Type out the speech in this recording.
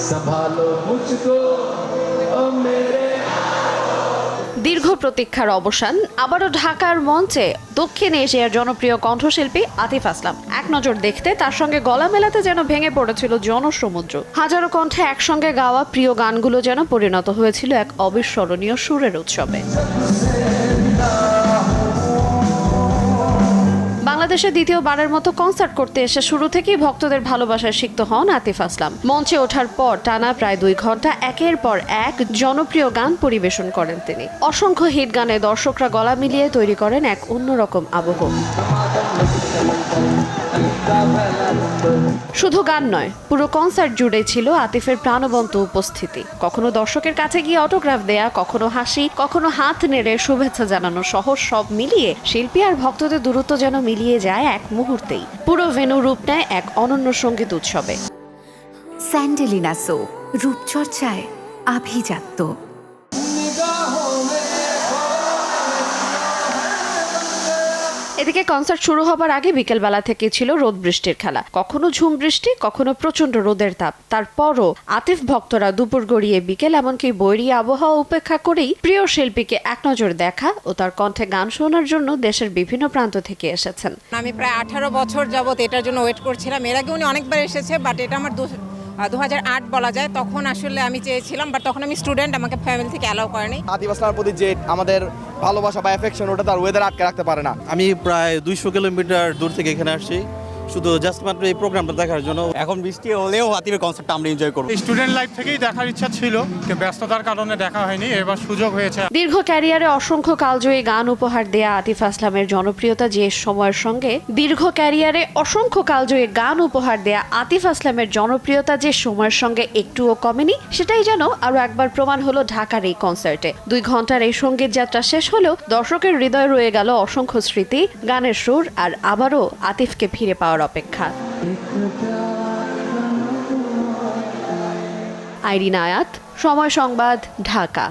संभालो मुझको ओ मेरे। দীর্ঘ প্রতীক্ষার অবসান, আবারও ঢাকার মঞ্চে দক্ষিণ এশিয়ার জনপ্রিয় কণ্ঠশিল্পী আতিফ আসলাম। এক নজর দেখতে তার সঙ্গে গলা মেলাতে যেন ভেঙে পড়েছিল জনসমুদ্র। হাজারো কণ্ঠে একসঙ্গে গাওয়া প্রিয় গানগুলো যেন পরিণত হয়েছিল এক অবিস্মরণীয় সুরের উৎসবে। বাংলাদেশে দ্বিতীয়বারের মতো কনসার্ট করতে এসে শুরু থেকেই ভক্তদের ভালোবাসায় সিক্ত হন আতিফ আসলাম। মঞ্চে ওঠার পর টানা প্রায় 2 ঘন্টা একের পর এক জনপ্রিয় গান পরিবেশন করেন তিনি। অসংখ্য হিট গানে দর্শকরা গলা মিলিয়ে তৈরি করেন এক অন্যরকম আবহ। শুধু গান নয়, পুরো কনসার্ট জুড়ে ছিল আতিফের প্রাণবন্ত উপস্থিতি। কখনো দর্শকের কাছে গিয়ে অটোগ্রাফ দেয়া, কখনো হাসি, কখনো হাত নেড়ে শুভেচ্ছা জানানো সহ সব মিলিয়ে শিল্পী আর ভক্তদের দূরত্ব যেন মিলিয়ে যায় এক মুহূর্তেই। পুরো ভেন্যু রূপ নেয় এক অনন্য সঙ্গীত উৎসবে। স্যান্ডেলিনা সো, রূপচর্চায় আভিজাত্য। এদিকে কনসার্ট শুরু হবার আগে বিকেলবেলা থেকে ছিল রোদ বৃষ্টির খেলা, কখনো ঝুম বৃষ্টি, কখনো প্রচন্ড রোদের তাপ। তারপরও আতিফ ভক্তরা দুপুর গড়িয়ে বিকেল এমনকি বৈরী আবহাওয়া উপেক্ষা করেই প্রিয় শিল্পীকে এক নজর দেখা ও তার কণ্ঠে গান শোনার জন্য দেশের বিভিন্ন প্রান্ত থেকে এসেছেন। আমি প্রায় 18 বছর যাবত এটার জন্য ওয়েট করছিলাম। এর আগে উনি অনেকবার এসেছে, বাট এটা আমার 2008 বলা যায়। তখন আসলে আমি চেয়েছিলাম, বাট তখন আমি স্টুডেন্ট, আমাকে ফ্যামিলি থেকে অ্যালাউ করেনি। আতিফ আসলামের প্রতি যে আমাদের ভালোবাসা বা অ্যাফেকশন, ওটা তার ওয়েদার আটকে রাখতে পারে না। আমি প্রায় 200 কিলোমিটার দূর থেকে এখানে আসছি শুধু জাস্ট মাত্র এই প্রোগ্রামটা দেখার জন্য। এখন বৃষ্টি হলেও আতিফের কনসার্টটা আমরা এনজয় করব। স্টুডেন্ট লাইফ থেকেই দেখার ইচ্ছা ছিল, ব্যস্ততার কারণে দেখা হয়নি, এবার সুযোগ হয়েছে। দীর্ঘ ক্যারিয়ারে অসংখ্য কালজয়ী গান উপহার দেয়া আতিফ আসলামের জনপ্রিয়তা যে সময়ের সঙ্গে একটুও কমেনি, সেটাই যেন আরো একবার প্রমাণ হলো ঢাকার এই কনসার্টে। 2 ঘন্টার এই সঙ্গীত যাত্রা শেষ হলেও দর্শকের হৃদয়ে রয়ে গেল অসংখ্য স্মৃতি, গানের সুর আর আবারও আতিফকে ফিরে পাওয়ার অপেক্ষা। আইরিন আয়াত, সময় সংবাদ, ঢাকা।